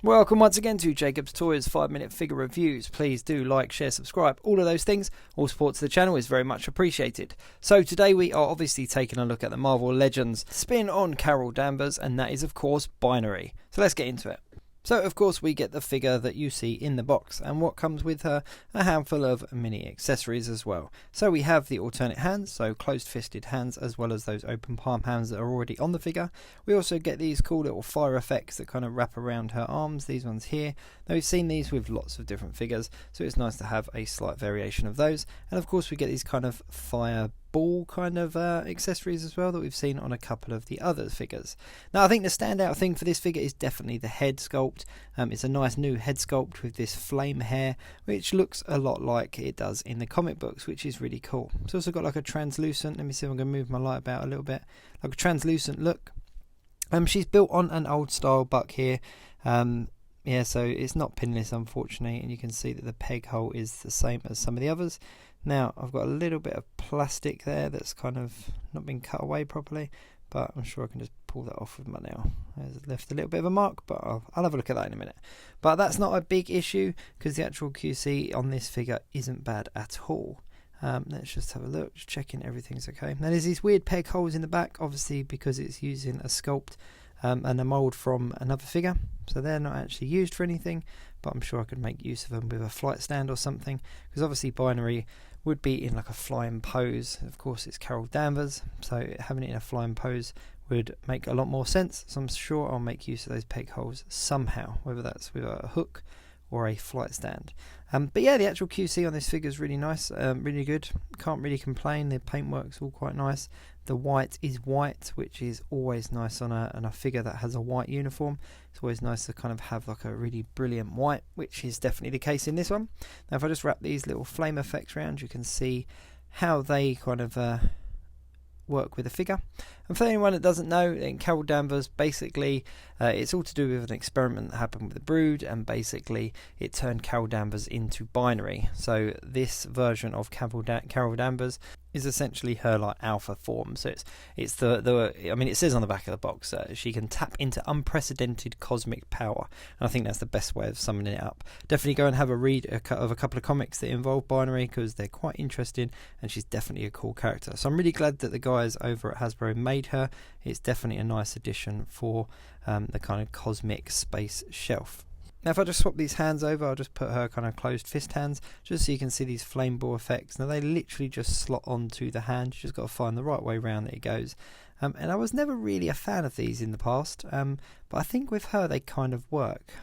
Welcome once again to Jacob's Toys 5-minute figure reviews. Please do like, share, subscribe, all of those things. All support to the channel is very much appreciated. So today we are obviously taking a look at the Marvel Legends spin on Carol Danvers, and that is of course Binary. So let's get into it. So of course we get the figure that you see in the box, and what comes with her, a handful of mini accessories as well. So we have the alternate hands, so closed fisted hands, as well as those open palm hands that are already on the figure. We also get these cool little fire effects that kind of wrap around her arms, these ones here. Now we've seen these with lots of different figures, so it's nice to have a slight variation of those. And of course we get these kind of fire ball kind of accessories as well that we've seen on a couple of the other figures. Now I think the standout thing for this figure is definitely the head sculpt. It's a nice new head sculpt with this flame hair, which looks a lot like it does in the comic books, which is really cool. It's also got like a translucent, let me see if I'm going to move my light about a little bit, like a translucent look. She's built on an old style buck here. Yeah, so it's not pinless unfortunately, and you can see that the peg hole is the same as some of the others. Now I've got a little bit of plastic there that's kind of not been cut away properly, but I'm sure I can just pull that off with my nail. There's left a little bit of a mark, but I'll have a look at that in a minute. But that's not a big issue because the actual QC on this figure isn't bad at all. Let's just have a look, just checking everything's okay. Now there's these weird peg holes in the back, obviously because it's using a sculpt and a mould from another figure, so they're not actually used for anything, but I'm sure I could make use of them with a flight stand or something, because obviously Binary would be in like a flying pose. Of course it's Carol Danvers, so having it in a flying pose would make a lot more sense, so I'm sure I'll make use of those peg holes somehow, whether that's with a hook or a flight stand. But yeah, the actual QC on this figure is really nice, really good, can't really complain. The paintwork's all quite nice. The white is white, which is always nice on a figure that has a white uniform. It's always nice to kind of have like a really brilliant white, which is definitely the case in this one. Now if I just wrap these little flame effects around, you can see how they kind of work with the figure. And for anyone that doesn't know, in Carol Danvers, basically it's all to do with an experiment that happened with the Brood, and basically it turned Carol Danvers into Binary. So this version of Carol Danvers is essentially her like alpha form. So it's the I mean, it says on the back of the box she can tap into unprecedented cosmic power, and I think that's the best way of summing it up. Definitely go and have a read of a couple of comics that involve Binary, because they're quite interesting and she's definitely a cool character. So I'm really glad that the guys over at Hasbro made her. It's definitely a nice addition for the kind of cosmic space shelf. Now if I just swap these hands over, I'll just put her kind of closed fist hands, just so you can see these flame ball effects. Now they literally just slot onto the hand, you just got to find the right way around that it goes. And I was never really a fan of these in the past, but I think with her they kind of work.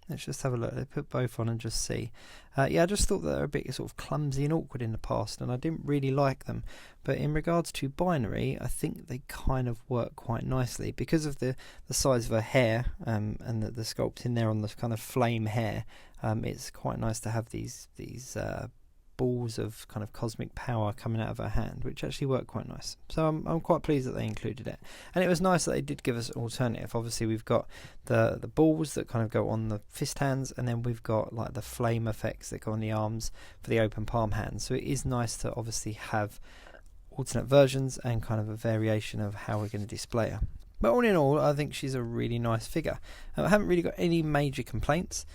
Let's just have a look. They put both on and just see. Yeah, I just thought that they were a bit sort of clumsy and awkward in the past, and I didn't really like them. But in regards to Binary, I think they kind of work quite nicely because of the size of her hair and the sculpt in there on the kind of flame hair. It's quite nice to have these balls of kind of cosmic power coming out of her hand, which actually worked quite nice. So I'm quite pleased that they included it, and it was nice that they did give us an alternative. Obviously we've got the balls that kind of go on the fist hands, and then we've got like the flame effects that go on the arms for the open palm hands. So it is nice to obviously have alternate versions and kind of a variation of how we're going to display her. But all in all, I think she's a really nice figure. I haven't really got any major complaints.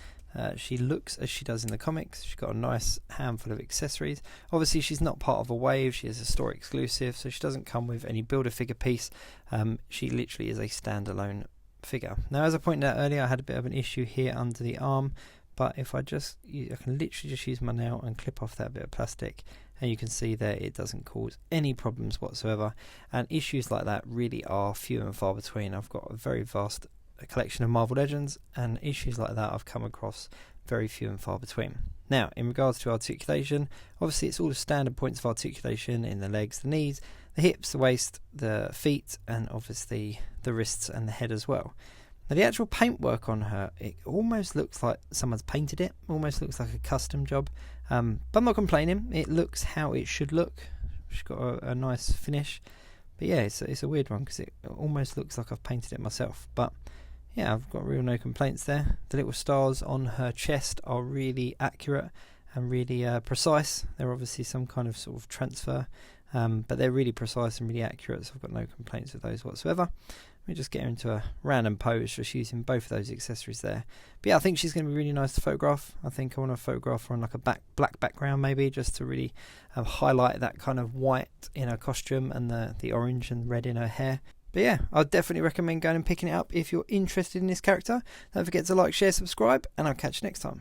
She looks as she does in the comics. She's got a nice handful of accessories. Obviously she's not part of a wave, she is a store exclusive, so she doesn't come with any build-a-figure piece. She literally is a standalone figure. Now as I pointed out earlier, I had a bit of an issue here under the arm, but if I can literally just use my nail and clip off that bit of plastic, and you can see that it doesn't cause any problems whatsoever. And issues like that really are few and far between. I've got a very vast collection of Marvel Legends, and issues like that I've come across very few and far between. Now in regards to articulation, obviously it's all the standard points of articulation in the legs, the knees, the hips, the waist, the feet, and obviously the wrists and the head as well. Now the actual paintwork on her, it almost looks like someone's painted it, almost looks like a custom job, but I'm not complaining. It looks how it should look. She's got a nice finish, but yeah, it's a weird one because it almost looks like I've painted it myself. But yeah, I've got real no complaints there. The little stars on her chest are really accurate and really precise. They're obviously some kind of sort of transfer but they're really precise and really accurate, so I've got no complaints with those whatsoever. Let me just get her into a random pose, just using both of those accessories there. But yeah, I think she's going to be really nice to photograph. I think I want to photograph her on like a black background maybe, just to really highlight that kind of white in her costume and the orange and red in her hair. But yeah, I'd definitely recommend going and picking it up if you're interested in this character. Don't forget to like, share, subscribe, and I'll catch you next time.